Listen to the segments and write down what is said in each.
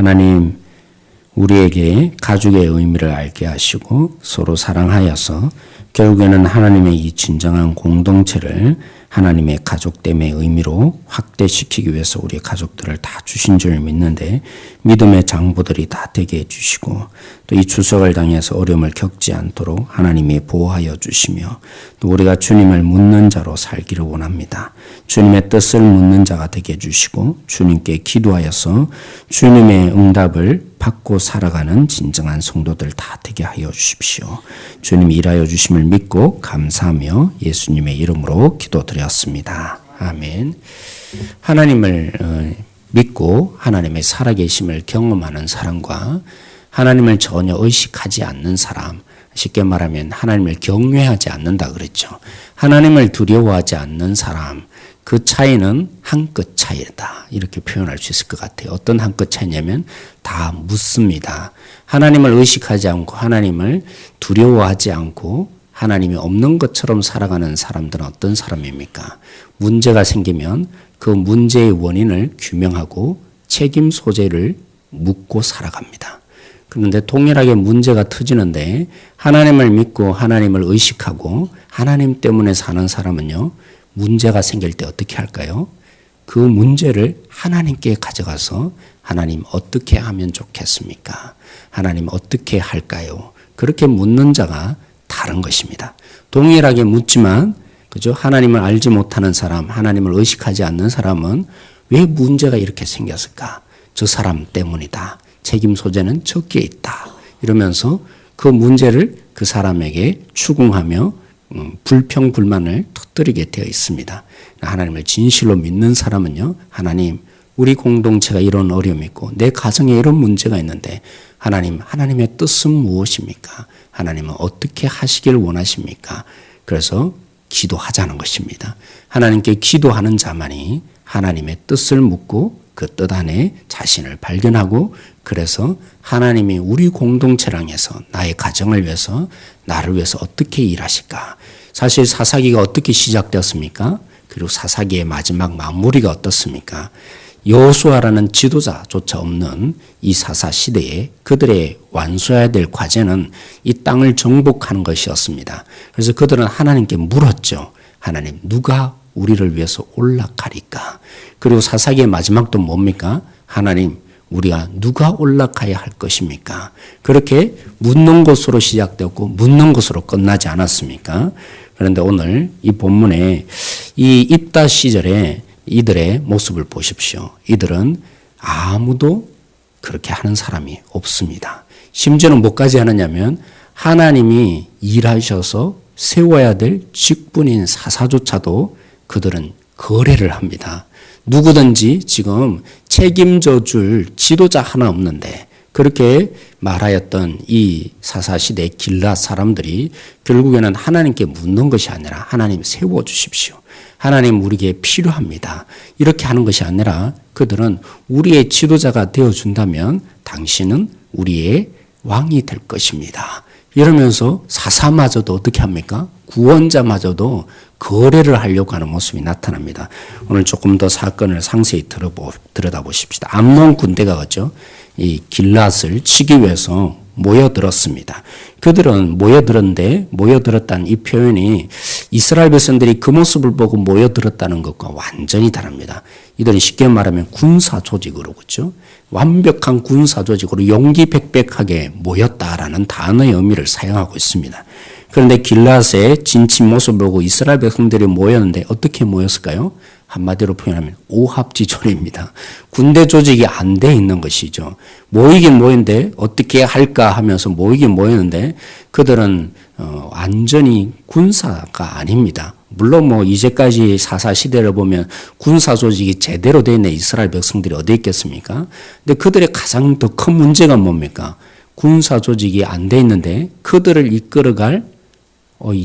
하나님, 우리에게 가족의 의미를 알게 하시고 서로 사랑하여서 결국에는 하나님의 이 진정한 공동체를 하나님의 가족됨의 의미로 확대시키기 위해서 우리 가족들을 다 주신 줄 믿는데, 믿음의 장부들이 다 되게 해주시고 또 이 추석을 당해서 어려움을 겪지 않도록 하나님이 보호하여 주시며, 또 우리가 주님을 묻는 자로 살기를 원합니다. 주님의 뜻을 묻는 자가 되게 해주시고 주님께 기도하여서 주님의 응답을 받고 살아가는 진정한 성도들 다 되게 하여 주십시오. 주님 일하여 주심을 믿고 감사하며 예수님의 이름으로 기도드렸습니다. 아멘. 하나님을 믿고 하나님의 살아계심을 경험하는 사람과 하나님을 전혀 의식하지 않는 사람, 쉽게 말하면 하나님을 경외하지 않는다 그랬죠. 하나님을 두려워하지 않는 사람, 그 차이는 한 끗 차이다, 이렇게 표현할 수 있을 것 같아요. 어떤 한 끗 차이냐면 다 묻습니다. 하나님을 의식하지 않고 하나님을 두려워하지 않고 하나님이 없는 것처럼 살아가는 사람들은 어떤 사람입니까? 문제가 생기면 그 문제의 원인을 규명하고 책임 소재를 묻고 살아갑니다. 그런데 동일하게 문제가 터지는데 하나님을 믿고 하나님을 의식하고 하나님 때문에 사는 사람은요, 문제가 생길 때 어떻게 할까요? 그 문제를 하나님께 가져가서 하나님 어떻게 하면 좋겠습니까? 하나님 어떻게 할까요? 그렇게 묻는 자가 다른 것입니다. 동일하게 묻지만, 그죠? 하나님을 알지 못하는 사람, 하나님을 의식하지 않는 사람은 왜 문제가 이렇게 생겼을까? 저 사람 때문이다. 책임 소재는 저기에 있다. 이러면서 그 문제를 그 사람에게 추궁하며 불평, 불만을 터뜨리게 되어 있습니다. 하나님을 진실로 믿는 사람은요, 하나님, 우리 공동체가 이런 어려움이 있고 내 가정에 이런 문제가 있는데 하나님, 하나님의 뜻은 무엇입니까? 하나님은 어떻게 하시길 원하십니까? 그래서 기도하자는 것입니다. 하나님께 기도하는 자만이 하나님의 뜻을 묻고 그 뜻 안에 자신을 발견하고, 그래서 하나님이 우리 공동체를 향해서 나의 가정을 위해서, 나를 위해서 어떻게 일하실까? 사실 사사기가 어떻게 시작되었습니까? 그리고 사사기의 마지막 마무리가 어떻습니까? 여호수아라는 지도자조차 없는 이 사사 시대에 그들의 완수해야 될 과제는 이 땅을 정복하는 것이었습니다. 그래서 그들은 하나님께 물었죠. 하나님, 누가 우리를 위해서 올라가리까? 그리고 사사기의 마지막도 뭡니까? 하나님, 우리가 누가 올라가야 할 것입니까? 그렇게 묻는 것으로 시작되었고 묻는 것으로 끝나지 않았습니까? 그런데 오늘 이 본문에 이 입다 시절에 이들의 모습을 보십시오. 이들은 아무도 그렇게 하는 사람이 없습니다. 심지어는 뭐까지 하느냐면 하나님이 일하셔서 세워야 될 직분인 사사조차도 그들은 거래를 합니다. 누구든지 지금 책임져 줄 지도자 하나 없는데, 그렇게 말하였던 이 사사시대 길앗 사람들이 결국에는 하나님께 묻는 것이 아니라 하나님 세워주십시오. 하나님 우리에게 필요합니다. 이렇게 하는 것이 아니라 그들은 우리의 지도자가 되어준다면 당신은 우리의 왕이 될 것입니다. 이러면서 사사마저도 어떻게 합니까? 구원자마저도 거래를 하려고 하는 모습이 나타납니다. 오늘 조금 더 사건을 상세히 들여다보십시다. 암몬 군대가 그죠? 이 길앗을 치기 위해서 모여들었습니다. 그들은 모여들었다는 이 표현이 이스라엘 백성들이 그 모습을 보고 모여들었다는 것과 완전히 다릅니다. 이들은 쉽게 말하면 군사 조직으로, 그렇죠? 완벽한 군사 조직으로 용기백백하게 모였다라는 단어의 의미를 사용하고 있습니다. 그런데 길앗의 진친 모습을 보고 이스라엘 백성들이 모였는데 어떻게 모였을까요? 한마디로 표현하면 오합지졸입니다. 군대 조직이 안 돼 있는 것이죠. 모이긴 모였는데 어떻게 할까 하면서 모이긴 모였는데 그들은 완전히 군사가 아닙니다. 물론 이제까지 사사 시대를 보면 군사 조직이 제대로 되어 있는 이스라엘 백성들이 어디 있겠습니까? 근데 그들의 가장 더 큰 문제가 뭡니까? 군사 조직이 안 돼 있는데 그들을 이끌어갈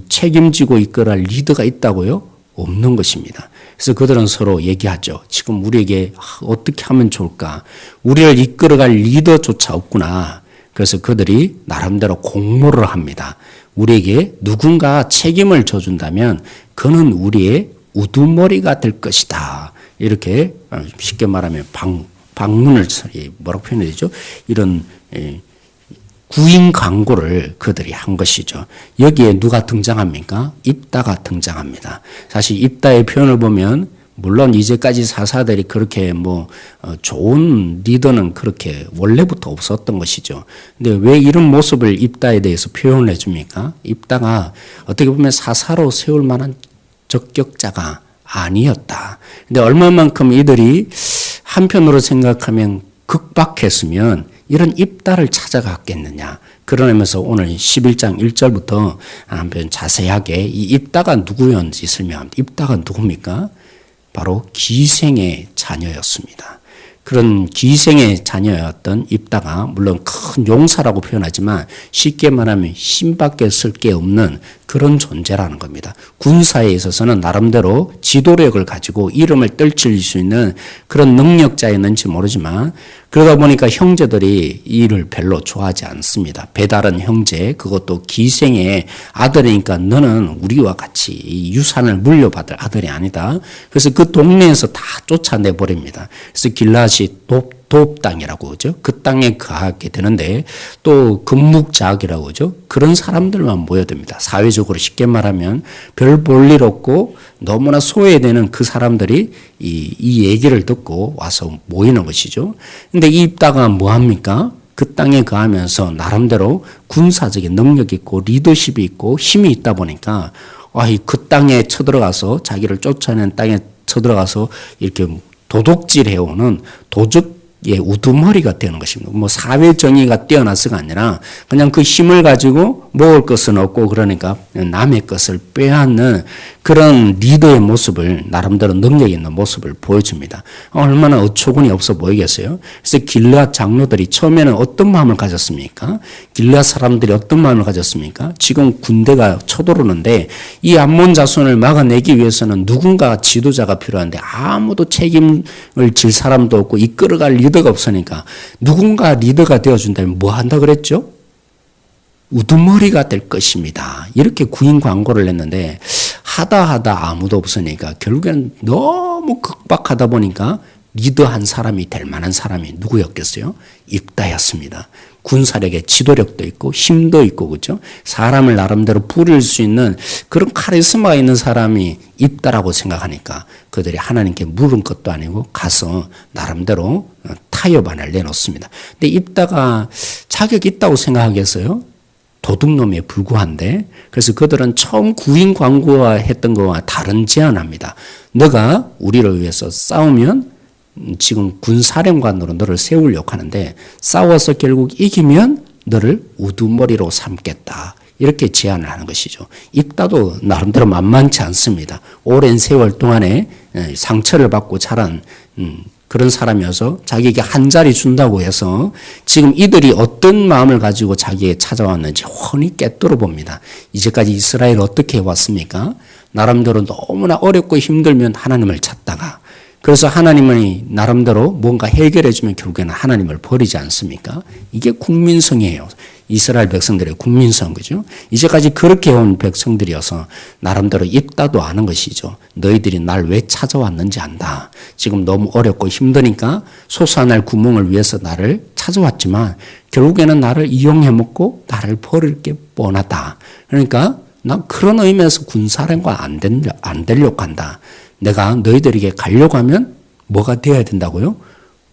책임지고 이끌어갈 리더가 있다고요? 없는 것입니다. 그래서 그들은 서로 얘기하죠. 지금 우리에게 어떻게 하면 좋을까? 우리를 이끌어갈 리더조차 없구나. 그래서 그들이 나름대로 공모를 합니다. 우리에게 누군가 책임을 져준다면 그는 우리의 우두머리가 될 것이다. 이렇게 쉽게 말하면 방문을 뭐라고 표현해야 되죠? 이런 구인 광고를 그들이 한 것이죠. 여기에 누가 등장합니까? 입다가 등장합니다. 사실 입다의 표현을 보면 물론 이제까지 사사들이 그렇게 좋은 리더는 그렇게 원래부터 없었던 것이죠. 근데 왜 이런 모습을 입다에 대해서 표현을 해줍니까? 입다가 어떻게 보면 사사로 세울 만한 적격자가 아니었다. 근데 얼마만큼 이들이 한편으로 생각하면 극박했으면 이런 입다를 찾아갔겠느냐. 그러면서 오늘 11장 1절부터 한번 자세하게 이 입다가 누구였는지 설명합니다. 입다가 누굽니까? 바로 기생의 자녀였습니다. 그런 기생의 자녀였던 입다가 물론 큰 용사라고 표현하지만 쉽게 말하면 힘밖에 쓸 게 없는 그런 존재라는 겁니다. 군사에 있어서는 나름대로 지도력을 가지고 이름을 떨칠 수 있는 그런 능력자였는지 모르지만 그러다 보니까 형제들이 이를 별로 좋아하지 않습니다. 배다른 형제, 그것도 기생의 아들이니까 너는 우리와 같이 유산을 물려받을 아들이 아니다. 그래서 그 동네에서 다 쫓아내버립니다. 그래서 길앗이 도읍 땅이라고 그러죠. 그 땅에 가게 되는데 또 금묵자학이라고 그러죠. 그런 사람들만 모여듭니다. 사회적으로 쉽게 말하면 별 볼 일 없고 너무나 소외되는 그 사람들이 이 얘기를 듣고 와서 모이는 것이죠. 근데 이 입다가 뭐합니까? 그 땅에 가면서 나름대로 군사적인 능력이 있고 리더십이 있고 힘이 있다 보니까 그 땅에 쳐들어가서 자기를 쫓아낸 땅에 쳐들어가서 이렇게 도둑질 해오는 우두머리가 되는 것입니다. 사회 정의가 뛰어나서가 아니라 그냥 그 힘을 가지고 먹을 것은 없고 그러니까 남의 것을 빼앗는 그런 리더의 모습을 나름대로 능력 있는 모습을 보여줍니다. 얼마나 어처구니 없어 보이겠어요? 그래서 길앗 장로들이 처음에는 어떤 마음을 가졌습니까? 길앗 사람들이 어떤 마음을 가졌습니까? 지금 군대가 쳐들어오는데 이 암몬 자손을 막아내기 위해서는 누군가 지도자가 필요한데 아무도 책임을 질 사람도 없고 이끌어갈 리더가 없으니까 누군가 리더가 되어준다면 뭐 한다 그랬죠? 우두머리가 될 것입니다. 이렇게 구인 광고를 냈는데 하다 아무도 없으니까 결국에는 너무 극박하다 보니까 리더한 사람이 될 만한 사람이 누구였겠어요? 입다였습니다. 군사력의 지도력도 있고 힘도 있고 그렇죠? 사람을 나름대로 부릴 수 있는 그런 카리스마가 있는 사람이 입다라고 생각하니까 그들이 하나님께 물은 것도 아니고 가서 나름대로 타협안을 내놓습니다. 근데 입다가 자격이 있다고 생각하겠어요? 도둑놈에 불구한데 그래서 그들은 처음 구인 광고했던 것과 다른 제안합니다. 너가 우리를 위해서 싸우면 지금 군사령관으로 너를 세우려고 하는데 싸워서 결국 이기면 너를 우두머리로 삼겠다. 이렇게 제안을 하는 것이죠. 입다도 나름대로 만만치 않습니다. 오랜 세월 동안에 상처를 받고 자란 그런 사람이어서 자기에게 한 자리 준다고 해서 지금 이들이 어떤 마음을 가지고 자기에게 찾아왔는지 훤히 꿰뚫어 봅니다. 이제까지 이스라엘 어떻게 해왔습니까? 나름대로 너무나 어렵고 힘들면 하나님을 찾다가 그래서 하나님이 나름대로 뭔가 해결해주면 결국에는 하나님을 버리지 않습니까? 이게 국민성이에요. 이스라엘 백성들의 국민성, 그죠? 이제까지 그렇게 해온 백성들이어서 나름대로 입다도 아는 것이죠. 너희들이 날 왜 찾아왔는지 안다. 지금 너무 어렵고 힘드니까 솟아날 구멍을 위해서 나를 찾아왔지만 결국에는 나를 이용해 먹고 나를 버릴 게 뻔하다. 그러니까 나 그런 의미에서 군사령관 안 되려고 한다. 내가 너희들에게 가려고 하면 뭐가 되어야 된다고요?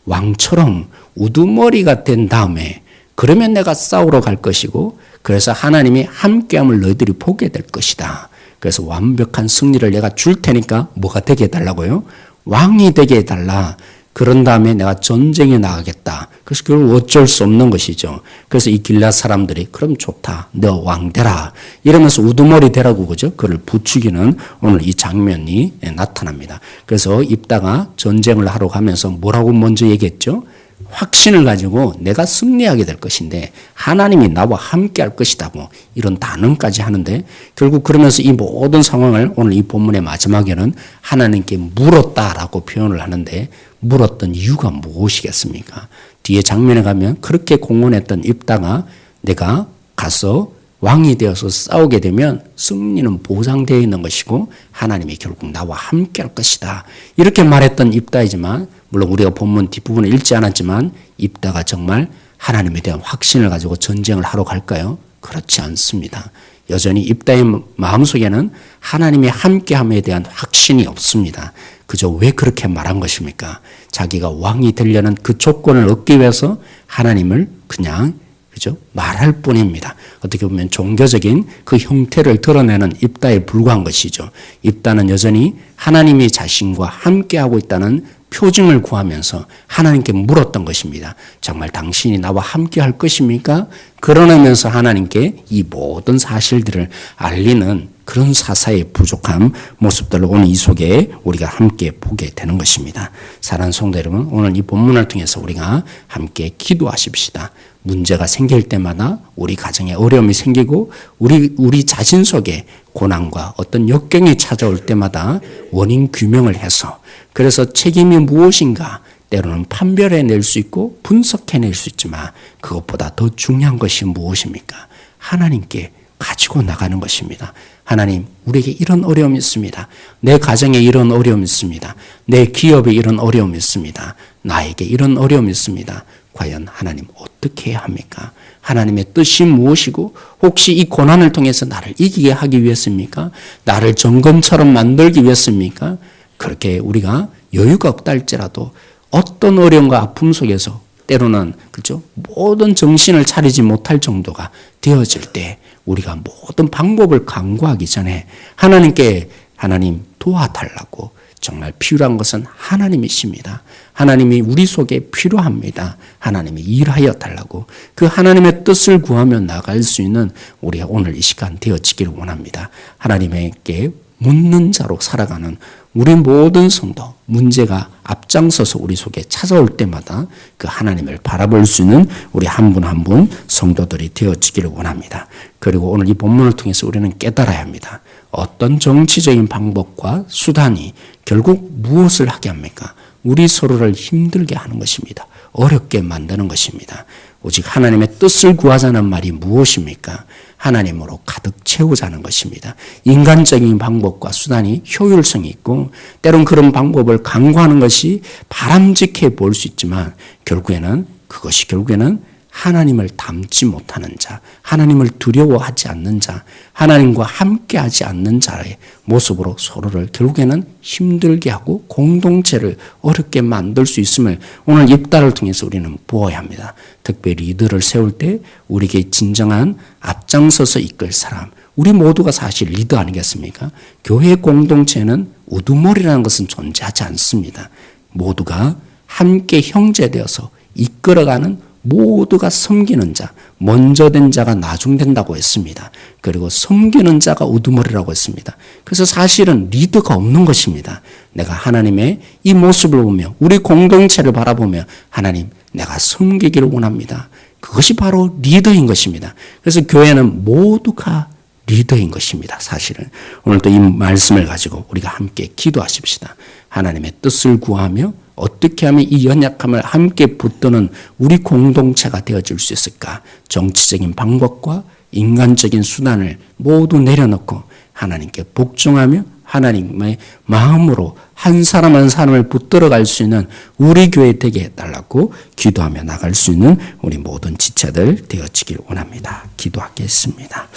왕처럼 우두머리가 된 다음에 그러면 내가 싸우러 갈 것이고 그래서 하나님이 함께함을 너희들이 보게 될 것이다. 그래서 완벽한 승리를 내가 줄 테니까 뭐가 되게 해달라고요? 왕이 되게 해달라. 그런 다음에 내가 전쟁에 나가겠다. 그래서 결국 어쩔 수 없는 것이죠. 그래서 이 길앗 사람들이 그럼 좋다. 너 왕 되라. 이러면서 우두머리 되라고 그죠? 그를 부추기는 오늘 이 장면이 나타납니다. 그래서 입다가 전쟁을 하러 가면서 뭐라고 먼저 얘기했죠? 확신을 가지고 내가 승리하게 될 것인데 하나님이 나와 함께 할 것이다. 이런 단언까지 하는데 결국 그러면서 이 모든 상황을 오늘 이 본문의 마지막에는 하나님께 물었다라고 표현을 하는데 물었던 이유가 무엇이겠습니까? 뒤에 장면에 가면 그렇게 공언했던 입다가 내가 가서 왕이 되어서 싸우게 되면 승리는 보장되어 있는 것이고 하나님이 결국 나와 함께 할 것이다. 이렇게 말했던 입다이지만 물론 우리가 본문 뒷부분을 읽지 않았지만 입다가 정말 하나님에 대한 확신을 가지고 전쟁을 하러 갈까요? 그렇지 않습니다. 여전히 입다의 마음속에는 하나님의 함께함에 대한 확신이 없습니다. 그저 왜 그렇게 말한 것입니까? 자기가 왕이 되려는 그 조건을 얻기 위해서 하나님을 그냥 그죠? 말할 뿐입니다. 어떻게 보면 종교적인 그 형태를 드러내는 입다에 불과한 것이죠. 입다는 여전히 하나님이 자신과 함께하고 있다는 표징을 구하면서 하나님께 물었던 것입니다. 정말 당신이 나와 함께할 것입니까? 그러면서 하나님께 이 모든 사실들을 알리는 그런 사사의 부족한 모습들을 오늘 이 속에 우리가 함께 보게 되는 것입니다. 사랑하는 성도 여러분, 오늘 이 본문을 통해서 우리가 함께 기도하십시다. 문제가 생길 때마다 우리 가정에 어려움이 생기고 우리 자신 속에 고난과 어떤 역경이 찾아올 때마다 원인 규명을 해서 그래서 책임이 무엇인가 때로는 판별해낼 수 있고 분석해낼 수 있지만 그것보다 더 중요한 것이 무엇입니까? 하나님께 가지고 나가는 것입니다. 하나님, 우리에게 이런 어려움이 있습니다. 내 가정에 이런 어려움이 있습니다. 내 기업에 이런 어려움이 있습니다. 나에게 이런 어려움이 있습니다. 과연 하나님 어떻게 해야 합니까? 하나님의 뜻이 무엇이고 혹시 이 고난을 통해서 나를 이기게 하기 위해서입니까? 나를 정금처럼 만들기 위해서입니까? 그렇게 우리가 여유가 없다 할지라도 어떤 어려움과 아픔 속에서 때로는 그렇죠? 모든 정신을 차리지 못할 정도가 되어질 때 우리가 모든 방법을 강구하기 전에 하나님께 하나님 도와달라고 정말 필요한 것은 하나님이십니다. 하나님이 우리 속에 필요합니다. 하나님이 일하여 달라고 그 하나님의 뜻을 구하며 나갈 수 있는 우리가 오늘 이 시간 되어지기를 원합니다. 하나님께 묻는 자로 살아가는 우리 모든 성도, 문제가 앞장서서 우리 속에 찾아올 때마다 그 하나님을 바라볼 수 있는 우리 한 분 한 분 성도들이 되어지기를 원합니다. 그리고 오늘 이 본문을 통해서 우리는 깨달아야 합니다. 어떤 정치적인 방법과 수단이 결국 무엇을 하게 합니까? 우리 서로를 힘들게 하는 것입니다. 어렵게 만드는 것입니다. 오직 하나님의 뜻을 구하자는 말이 무엇입니까? 하나님으로 가득 채우자는 것입니다. 인간적인 방법과 수단이 효율성이 있고 때론 그런 방법을 강구하는 것이 바람직해 보일 수 있지만 결국에는 하나님을 닮지 못하는 자, 하나님을 두려워하지 않는 자, 하나님과 함께하지 않는 자의 모습으로 서로를 결국에는 힘들게 하고 공동체를 어렵게 만들 수 있음을 오늘 입다를 통해서 우리는 보아야 합니다. 특별히 리더를 세울 때 우리에게 진정한 앞장서서 이끌 사람, 우리 모두가 사실 리더 아니겠습니까? 교회 공동체는 우두머리라는 것은 존재하지 않습니다. 모두가 함께 형제되어서 이끌어가는 모두가 섬기는 자, 먼저 된 자가 나중된다고 했습니다. 그리고 섬기는 자가 우두머리라고 했습니다. 그래서 사실은 리더가 없는 것입니다. 내가 하나님의 이 모습을 보며 우리 공동체를 바라보며 하나님, 내가 섬기기를 원합니다. 그것이 바로 리더인 것입니다. 그래서 교회는 모두가 리더인 것입니다. 사실은 오늘 또 이 말씀을 가지고 우리가 함께 기도하십시다. 하나님의 뜻을 구하며 어떻게 하면 이 연약함을 함께 붙드는 우리 공동체가 되어질 수 있을까? 정치적인 방법과 인간적인 수단을 모두 내려놓고 하나님께 복종하며 하나님의 마음으로 한 사람 한 사람을 붙들어갈 수 있는 우리 교회 되게 해달라고 기도하며 나갈 수 있는 우리 모든 지체들 되어지길 원합니다. 기도하겠습니다.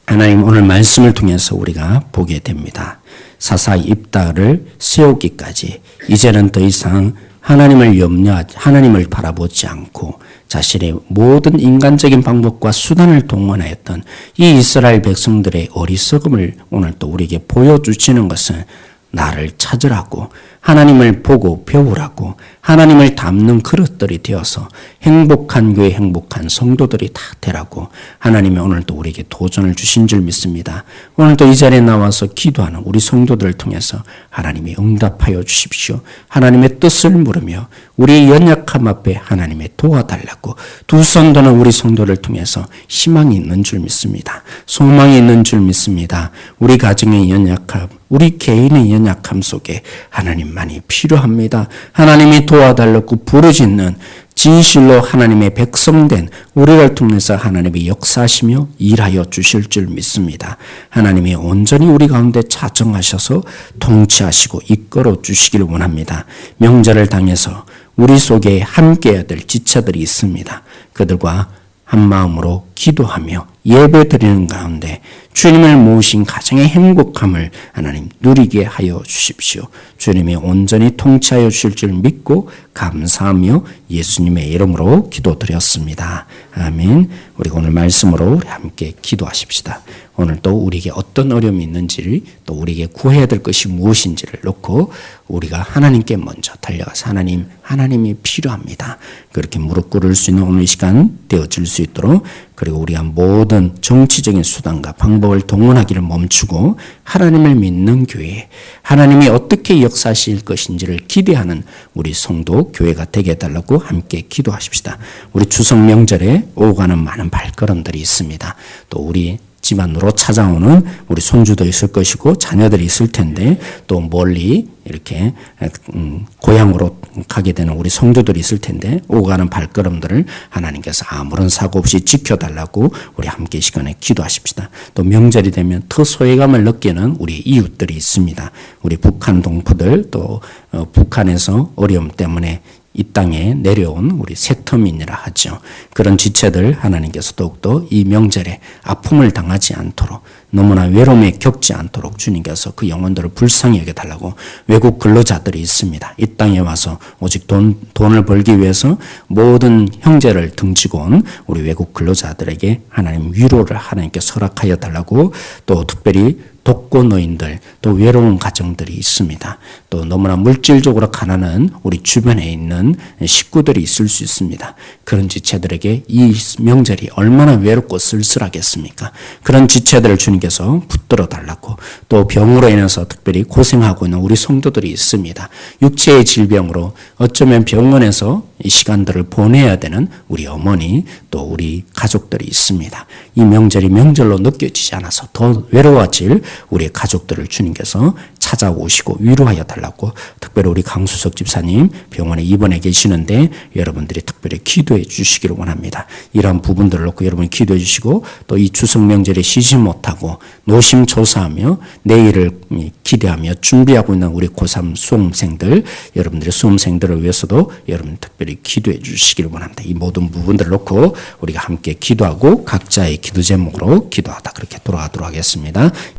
하나님, 오늘 말씀을 통해서 우리가 보게 됩니다. 사사의 입다를 세우기까지 이제는 더 이상 하나님을 바라보지 않고 자신의 모든 인간적인 방법과 수단을 동원하였던 이 이스라엘 백성들의 어리석음을 오늘 또 우리에게 보여주시는 것은 나를 찾으라고, 하나님을 보고 배우라고, 하나님을 담는 그릇들이 되어서 행복한 교회, 행복한 성도들이 다 되라고 하나님이 오늘도 우리에게 도전을 주신 줄 믿습니다. 오늘도 이 자리에 나와서 기도하는 우리 성도들을 통해서 하나님이 응답하여 주십시오. 하나님의 뜻을 물으며 우리의 연약함 앞에 하나님의 도와달라고 두 손 드는 우리 성도를 통해서 희망이 있는 줄 믿습니다. 소망이 있는 줄 믿습니다. 우리 가정의 연약함, 우리 개인의 연약함 속에 하나님만이 필요합니다. 하나님이 도와달라고 부르짖는 진실로 하나님의 백성된 우리를 통해서 하나님이 역사하시며 일하여 주실 줄 믿습니다. 하나님이 온전히 우리 가운데 자정하셔서 통치하시고 이끌어 주시기를 원합니다. 명절을 당해서 우리 속에 함께해야 될 지체들이 있습니다. 그들과 한마음으로 기도하며 예배드리는 가운데 주님을 모신 가정의 행복함을 하나님 누리게 하여 주십시오. 주님이 온전히 통치하여 주실 줄 믿고 감사하며 예수님의 이름으로 기도드렸습니다. 아멘. 우리가 오늘 말씀으로 함께 기도하십시다. 오늘 또 우리에게 어떤 어려움이 있는지를 또 우리에게 구해야 될 것이 무엇인지를 놓고 우리가 하나님께 먼저 달려가서 하나님이 필요합니다. 그렇게 무릎 꿇을 수 있는 오늘 이 시간 되어질 수 있도록 그리고 우리가 모든 정치적인 수단과 방법을 동원하기를 멈추고 하나님을 믿는 교회, 하나님이 어떻게 역사하실 것인지를 기대하는 우리 성도 교회가 되게 해달라고 함께 기도하십시다. 우리 추석 명절에 오가는 많은 발걸음들이 있습니다. 또 우리 집안으로 찾아오는 우리 손주도 있을 것이고 자녀들이 있을 텐데 또 멀리 이렇게 고향으로 가게 되는 우리 성도들이 있을 텐데 오가는 발걸음들을 하나님께서 아무런 사고 없이 지켜달라고 우리 함께 이 시간에 기도하십시다. 또 명절이 되면 더 소외감을 느끼는 우리 이웃들이 있습니다. 우리 북한 동포들 또 북한에서 어려움 때문에 이 땅에 내려온 우리 세터민이라 하죠. 그런 지체들 하나님께서 더욱더 이 명절에 아픔을 당하지 않도록 너무나 외로움에 겪지 않도록 주님께서 그 영혼들을 불쌍히 여겨달라고 외국 근로자들이 있습니다. 이 땅에 와서 오직 돈을 벌기 위해서 모든 형제를 등지고 온 우리 외국 근로자들에게 하나님 위로를 하나님께 허락하여 달라고 또 특별히 독거노인들 또 외로운 가정들이 있습니다. 또 너무나 물질적으로 가난한 우리 주변에 있는 식구들이 있을 수 있습니다. 그런 지체들에게 이 명절이 얼마나 외롭고 쓸쓸하겠습니까? 그런 지체들을 주님께서 붙들어 달라고 또 병으로 인해서 특별히 고생하고 있는 우리 성도들이 있습니다. 육체의 질병으로 어쩌면 병원에서 이 시간들을 보내야 되는 우리 어머니 또 우리 가족들이 있습니다. 이 명절이 명절로 느껴지지 않아서 더 외로워질 우리 가족들을 주님께서 찾아오시고 위로하여 달라고 특별히 우리 강수석 집사님 병원에 입원해 계시는데 여러분들이 특별히 기도해 주시기를 원합니다. 이러한 부분들을 놓고 여러분이 기도해 주시고 또 이 추석 명절에 쉬지 못하고 노심초사하며 내일을 기대하며 준비하고 있는 우리 고3 수험생들 여러분들의 수험생들을 위해서도 여러분 특별히 기도해 주시기를 원합니다. 이 모든 부분들을 놓고 우리가 함께 기도하고 각자의 기도 제목으로 기도하다 그렇게 돌아가도록 하겠습니다.